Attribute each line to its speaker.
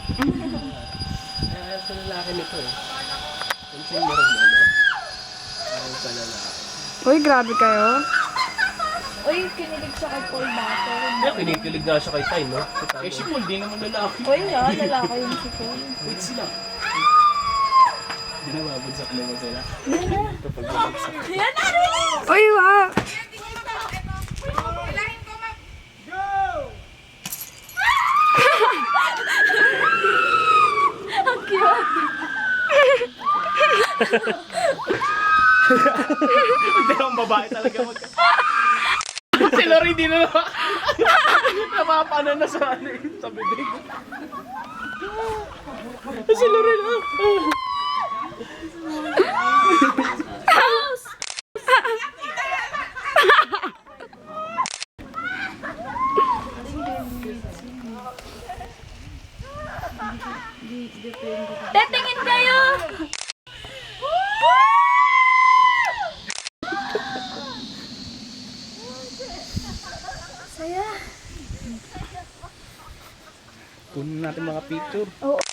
Speaker 1: Kaya sa lalaki nito eh. Pansin mo rin ano? Parang sa lalaki.
Speaker 2: Uy, grabe kayo.
Speaker 3: Uy, kinilig siya kay Paul Battle.
Speaker 1: Kaya kinikilig nga siya kay Tay, no? Eh si Paul, di naman lalaki.
Speaker 3: Uy, nga, lalaki yung si Paul.
Speaker 1: Wait sila. Hindi na mabagsak naman sila.
Speaker 3: Yan na.
Speaker 1: Kapag mabagsak.
Speaker 3: Yan na rin!
Speaker 2: Uy, wow.
Speaker 3: Ang cute!
Speaker 1: Hindi ang babae talaga si Lori di na napapano na sa ano sa bibig. Si Lori na.
Speaker 3: Tetingin kayo! Saya.
Speaker 1: Kunin natin mga picture.
Speaker 3: Oo.